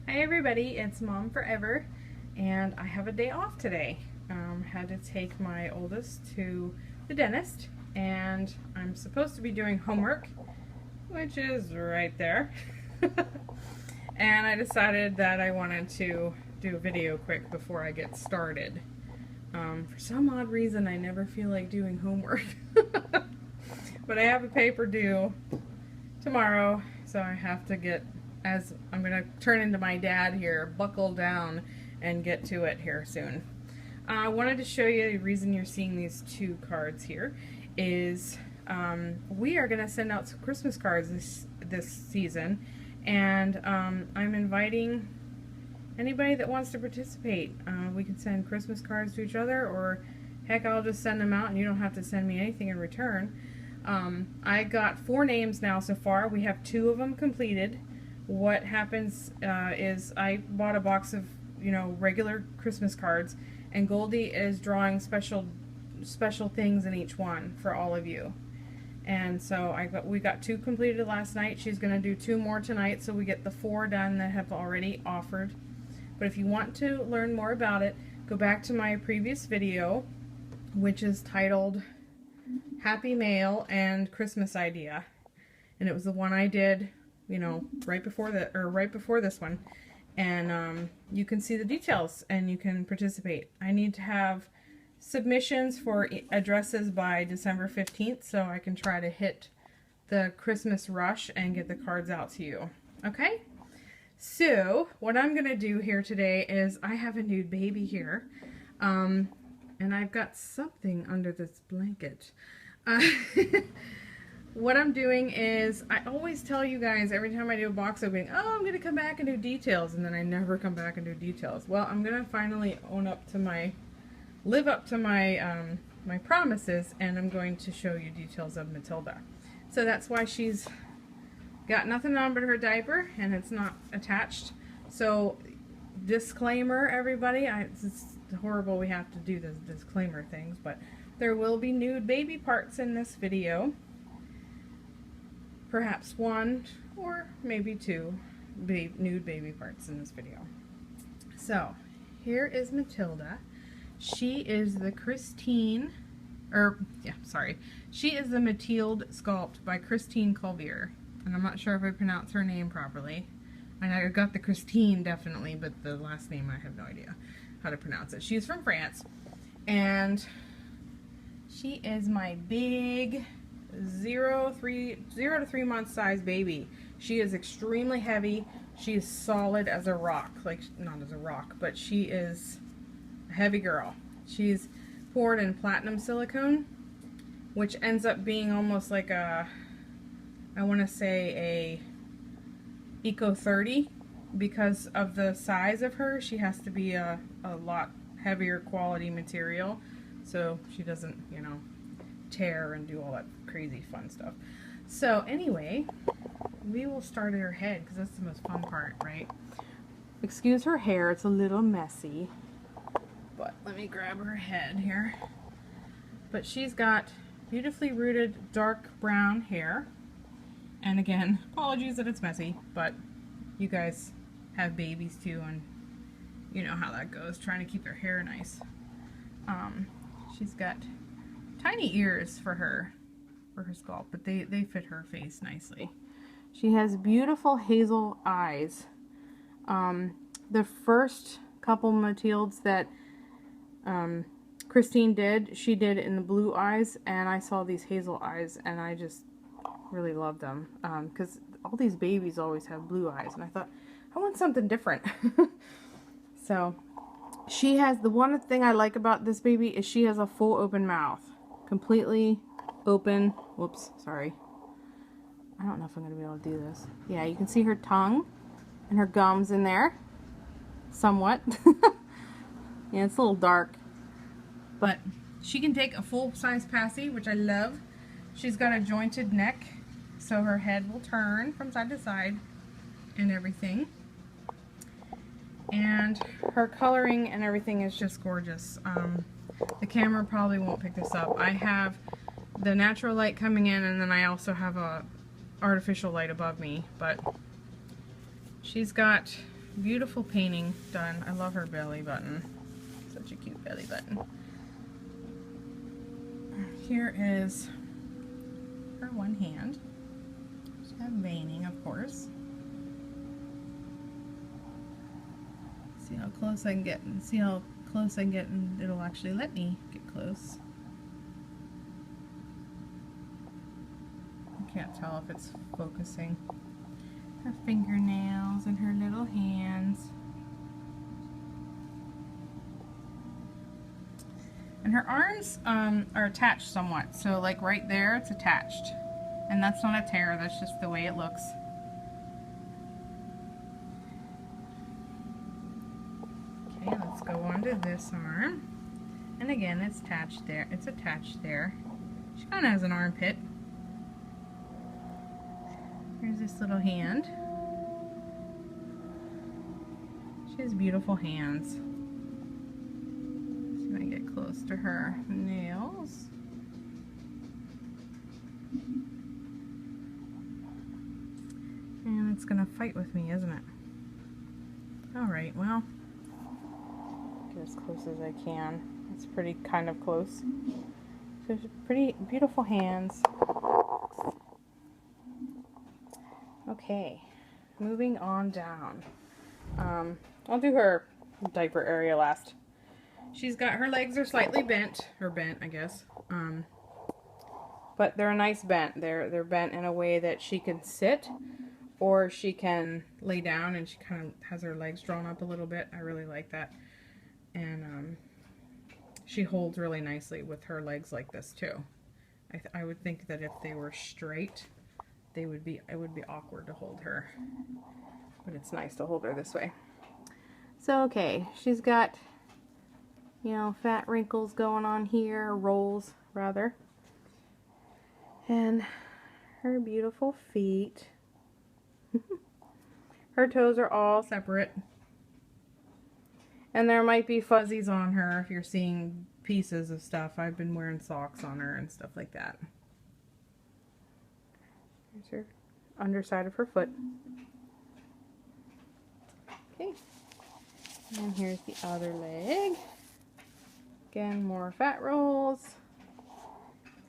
Hi everybody, it's Mom Forever, and I have a day off today. Had to take my oldest to the dentist, and I'm supposed to be doing homework, which is right there. And I decided that I wanted to do a video quick before I get started. For some odd reason, I never feel like doing homework. But I have a paper due tomorrow, so I have to get, as I'm going to turn into my dad here, buckle down and get to it here soon. I wanted to show you the reason you're seeing these two cards here is we are going to send out some Christmas cards this season, and I'm inviting anybody that wants to participate. We can send Christmas cards to each other, or heck, I'll just send them out and you don't have to send me anything in return. I got 4 names now so far. We have 2 of them completed. What happens is I bought a box of, regular Christmas cards, and Goldie is drawing special things in each one for all of you. And so we got 2 completed last night. She's going to do 2 more tonight, so we get the 4 done that have already offered. But if you want to learn more about it, go back to my previous video, which is titled Happy Mail and Christmas Idea, and it was the one I did, right before this one, and you can see the details and you can participate. I need to have submissions for addresses by December 15th so I can try to hit the Christmas rush and get the cards out to you. Okay? So what I'm gonna do here today is I have a nude baby here, and I've got something under this blanket. What I'm doing is, I always tell you guys every time I do a box opening, oh, I'm going to come back and do details, and then I never come back and do details. Well, I'm going to finally live up to my my promises, and I'm going to show you details of Matilda. So that's why she's got nothing on but her diaper, and it's not attached. So, disclaimer, everybody, it's horrible we have to do this disclaimer things, but there will be nude baby parts in this video. Perhaps 1 or maybe 2 nude baby parts in this video. So, here is Matilda. She is the she is the Matilda sculpt by Christine Colvier. And I'm not sure if I pronounce her name properly. I got the Christine definitely, but the last name I have no idea how to pronounce it. She's from France, and she is my big 0 to 3 month size baby. She is extremely heavy. She is solid as a rock. Like, not as a rock, but she is a heavy girl. She's poured in platinum silicone, which ends up being almost like a, I want to say a Eco 30, because of the size of her. She has to be a lot heavier quality material, so she doesn't, tear and do all that crazy fun stuff. So anyway, we will start at her head, because that's the most fun part, right? Excuse her hair, it's a little messy, but let me grab her head here. But she's got beautifully rooted dark brown hair, and again, apologies that it's messy, but you guys have babies too, and you know how that goes, trying to keep their hair nice. She's got tiny ears for her sculpt, but they fit her face nicely. She has beautiful hazel eyes. The first couple Matildas that Christine did, she did in the blue eyes, and I saw these hazel eyes, and I just really loved them, because all these babies always have blue eyes, and I thought, I want something different. So she has, the one thing I like about this baby is she has a full open mouth. Completely open. Whoops, sorry. I don't know if I'm going to be able to do this. Yeah, you can see her tongue and her gums in there. Somewhat. Yeah, it's a little dark. But she can take a full-size passy, which I love. She's got a jointed neck, so her head will turn from side to side and everything. And her coloring and everything is just gorgeous. The camera probably won't pick this up. I have the natural light coming in, and then I also have a artificial light above me, but she's got beautiful painting done. I love her belly button. Such a cute belly button. Here is her one hand. She's got veining, of course. See how close I can get, and see how close I can get, and it'll actually let me get close. I can't tell if it's focusing. Her fingernails and her little hands. And her arms are attached somewhat. So like right there, it's attached. And that's not a tear, that's just the way it looks. Okay, let's go on to this arm. And again, it's attached there. It's attached there. She kind of has an armpit. Here's this little hand. She has beautiful hands. See if I can get close to her nails. And it's gonna fight with me, isn't it? Alright, well, get as close as I can. It's pretty kind of close. So pretty beautiful hands. Okay, moving on down. I'll do her diaper area last. She's got, her legs are slightly bent, or bent, I guess. But they're a nice bent. They're bent in a way that she can sit, or she can lay down, and she kind of has her legs drawn up a little bit. I really like that. And she holds really nicely with her legs like this too. I would think that if they were straight, it would be awkward to hold her, but it's nice to hold her this way. So okay, she's got, you know, fat wrinkles going on here, rolls rather, and her beautiful feet. Her toes are all separate, and there might be fuzzies on her if you're seeing pieces of stuff. I've been wearing socks on her and stuff like that. Here's her underside of her foot. Okay. And here's the other leg. Again, more fat rolls.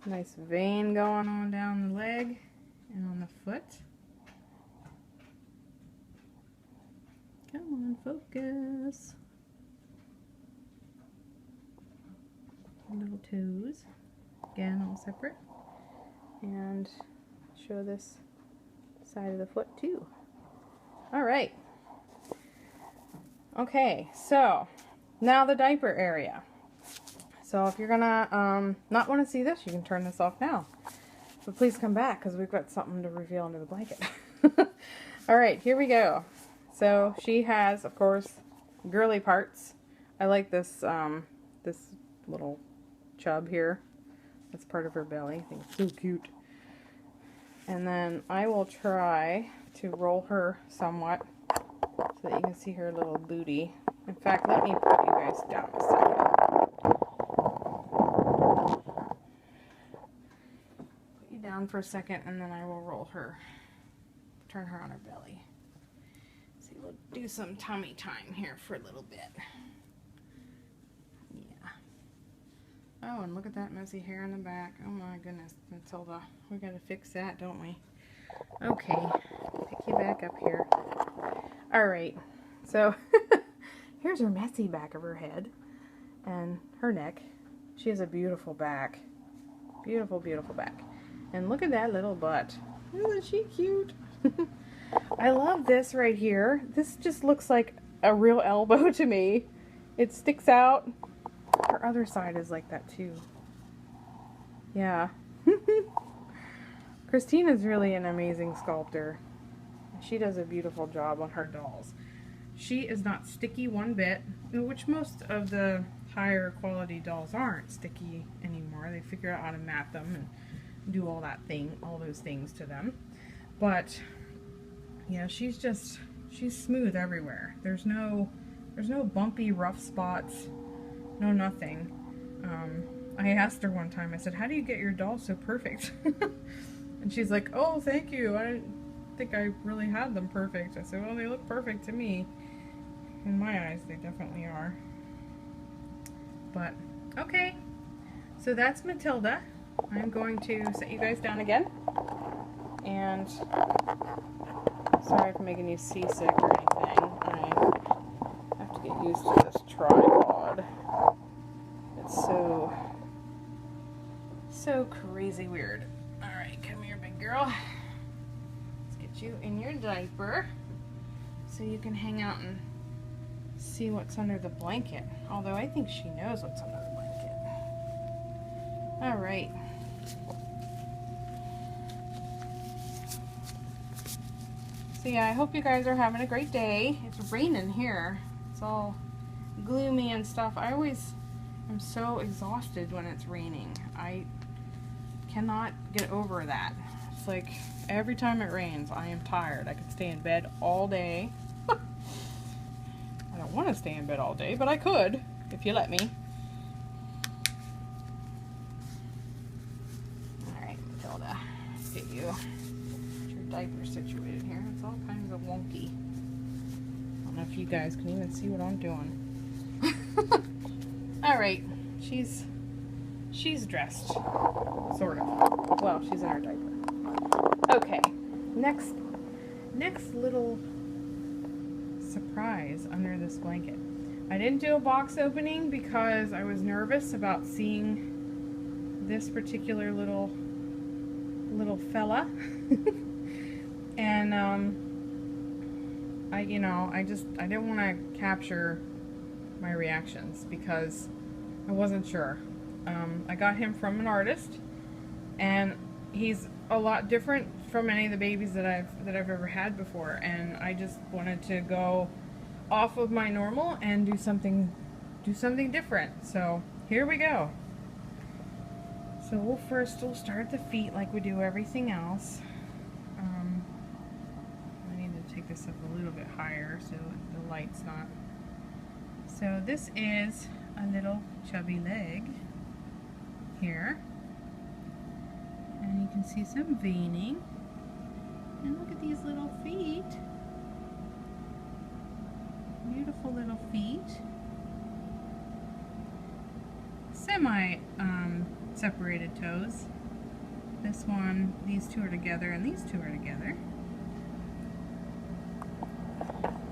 Nice vein going on down the leg and on the foot. Come on, focus. Little toes. Again, all separate. And show this side of the foot too. Alright. Okay, so now the diaper area. So if you're gonna not want to see this, you can turn this off now. But please come back because we've got something to reveal under the blanket. Alright, here we go. So she has, of course, girly parts. I like this this little chub here. That's part of her belly. I think it's so cute. And then I will try to roll her somewhat so that you can see her little booty. In fact, let me put you guys down a second. Put you down for a second, and then I will roll her. Turn her on her belly. See, we'll do some tummy time here for a little bit. Yeah. Oh, and look at that messy hair in the back. Oh my goodness, Matilda. We gotta fix that, don't we? Okay, pick you back up here. Alright, so here's her messy back of her head and her neck. She has a beautiful back. Beautiful, beautiful back. And look at that little butt. Isn't she cute? I love this right here. This just looks like a real elbow to me. It sticks out. Her other side is like that too. Yeah. Christina's really an amazing sculptor. She does a beautiful job on her dolls. She is not sticky one bit, which most of the higher quality dolls aren't sticky anymore. They figure out how to mat them and do all those things to them. But yeah, she's smooth everywhere. There's no bumpy, rough spots. No, nothing. I asked her one time, I said, how do you get your doll so perfect? And she's like, oh, thank you. I didn't think I really had them perfect. I said, well, they look perfect to me. In my eyes, they definitely are. But, okay. So that's Matilda. I'm going to set you guys down again. And sorry for making you seasick or anything. I have to get used to this tripod. It's so crazy weird. Alright, come here, big girl. Let's get you in your diaper so you can hang out and see what's under the blanket. Although I think she knows what's under the blanket. Alright. So yeah, I hope you guys are having a great day. It's raining here. It's all gloomy and stuff. I always am so exhausted when it's raining. I cannot get over that. It's like every time it rains, I am tired. I could stay in bed all day. I don't want to stay in bed all day, but I could if you let me. Alright, Matilda, let's get your diaper situated here. It's all kinds of wonky. I don't know if you guys can even see what I'm doing. Alright, she's dressed, sort of. Well, she's in her diaper. Okay, next little surprise under this blanket. I didn't do a box opening because I was nervous about seeing this particular little fella. And I didn't want to capture my reactions because I wasn't sure. I got him from an artist, and he's a lot different from any of the babies that I've ever had before, and I just wanted to go off of my normal and do something different. So here we go. So we'll start the feet like we do everything else. I need to take this up a little bit higher so the light's not. So this is a little chubby leg here, and you can see some veining, and look at these little feet. Beautiful little feet. Semi separated toes. This one, these two are together, and these two are together.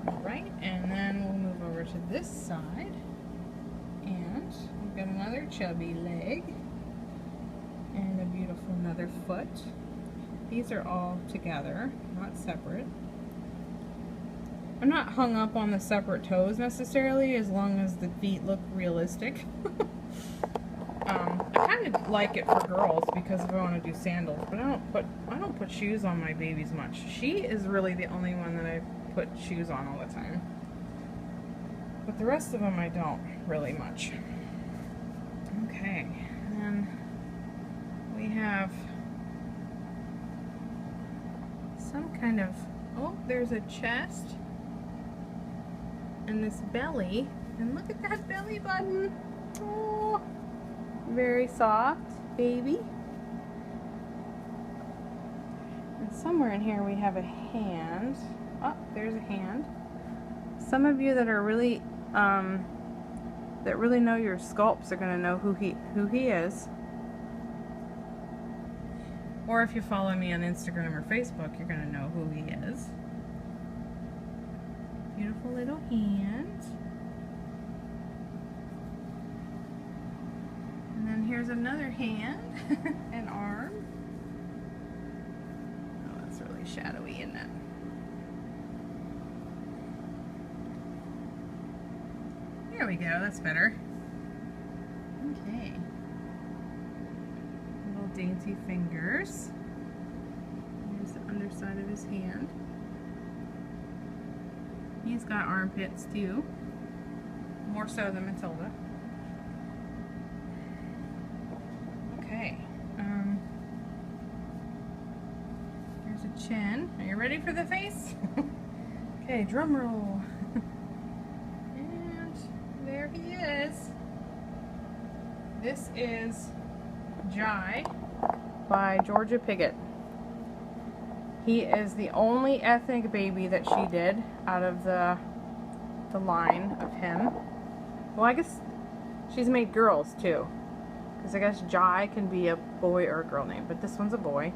Alright, and then we'll move over to this side, and we've got another chubby leg and a beautiful another foot. These are all together, not separate. I'm not hung up on the separate toes necessarily, as long as the feet look realistic. I kind of like it for girls because if I want to do sandals, but I don't put shoes on my babies much. She is really the only one that I put shoes on all the time. But the rest of them I don't really much. Okay, and we have some kind of, oh, there's a chest and this belly, and look at that belly button. Oh, very soft baby. And somewhere in here we have a hand. Oh, there's a hand. Some of you that are really that really know your sculpts are going to know who he is. Or if you follow me on Instagram or Facebook, you're going to know who he is. Beautiful little hand. And then here's another hand and arm. Oh, that's really shadowy, isn't it? There we go, that's better. Okay. Little dainty fingers. Here's the underside of his hand. He's got armpits too. More so than Matilda. Okay. There's a chin. Are you ready for the face? Okay, drum roll. And there he is. This is Jai by Georgia Piggott. He is the only ethnic baby that she did out of the the line of him. Well, I guess she's made girls too, because I guess Jai can be a boy or a girl name, but this one's a boy.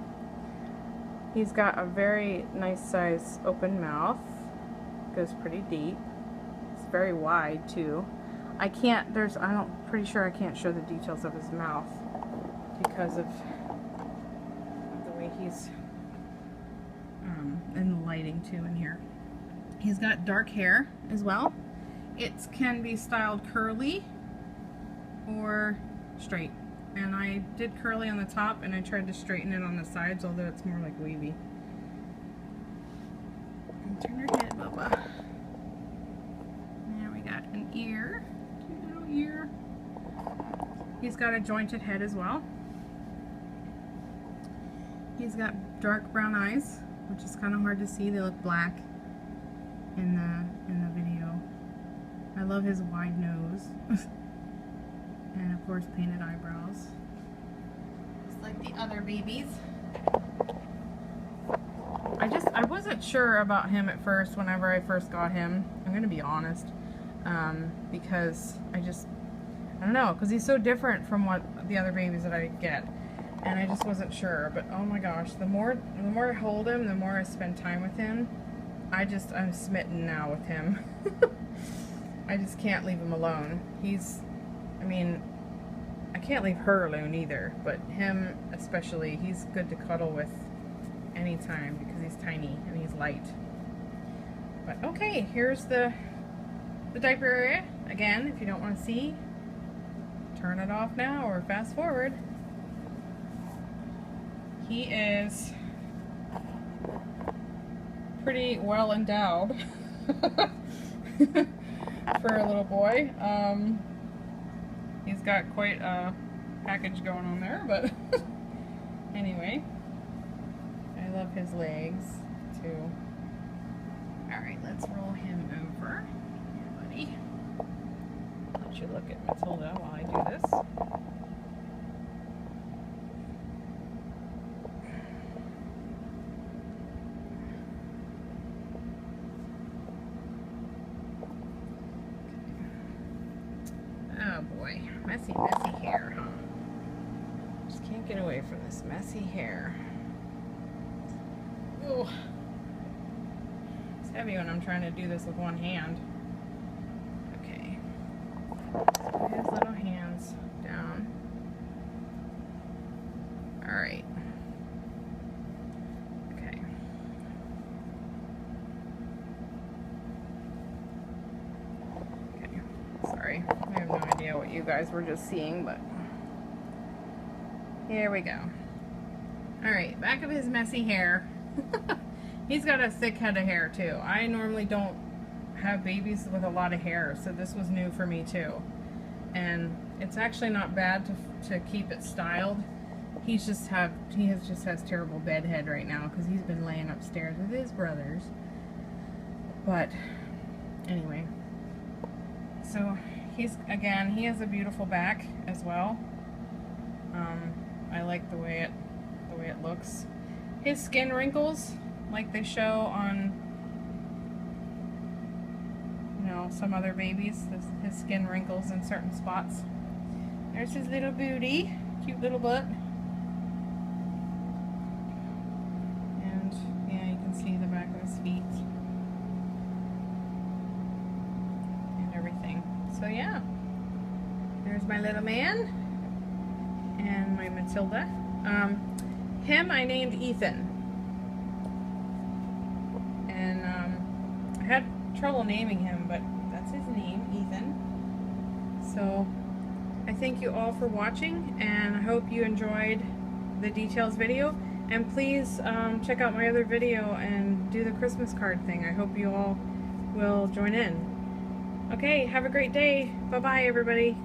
He's got a very nice size open mouth, goes pretty deep. It's very wide too. I'm pretty sure I can't show the details of his mouth because of the way he's in the lighting too in here. He's got dark hair as well. It can be styled curly or straight. And I did curly on the top and I tried to straighten it on the sides, although it's more like wavy. And turn your head, Bubba. There we got an ear. Cute little ear. He's got a jointed head as well. He's got dark brown eyes, which is kind of hard to see. They look black in the video. I love his wide nose. And of course painted eyebrows. Just like the other babies. I wasn't sure about him at first whenever I first got him. I'm gonna be honest. Because I don't know, because he's so different from what the other babies that I get. And I just wasn't sure. But oh my gosh, the more I hold him, the more I spend time with him. I'm smitten now with him. I just can't leave him alone. I can't leave her alone either, but him especially, he's good to cuddle with anytime because he's tiny and he's light. But okay, here's the diaper area. Again, if you don't want to see, turn it off now or fast forward. He is pretty well endowed for a little boy. He's got quite a package going on there, but anyway, I love his legs too. Alright, let's roll him over. Here, buddy. Let you look at Matilda while I do this. Oh boy, messy hair, huh? Just can't get away from this messy hair. Ooh. It's heavy when I'm trying to do this with one hand. Okay. Put his little hands down. Alright. Okay. Okay. Sorry. I have no idea what you guys were just seeing, but here we go. Alright, back of his messy hair. He's got a thick head of hair too. I normally don't have babies with a lot of hair, so this was new for me too. And it's actually not bad to keep it styled. He just has terrible bed head right now because he's been laying upstairs with his brothers. But anyway, so he has a beautiful back as well. I like the way it looks. His skin wrinkles, like they show on, some other babies, his skin wrinkles in certain spots. There's his little booty, cute little butt. And yeah, you can see the back of his feet and everything. So yeah, there's my little man and my Matilda. Him I named Ethan. And I had trouble naming him, but that's his name, Ethan. So I thank you all for watching, and I hope you enjoyed the details video. And please check out my other video and do the Christmas card thing. I hope you all will join in. Okay, have a great day. Bye-bye, everybody.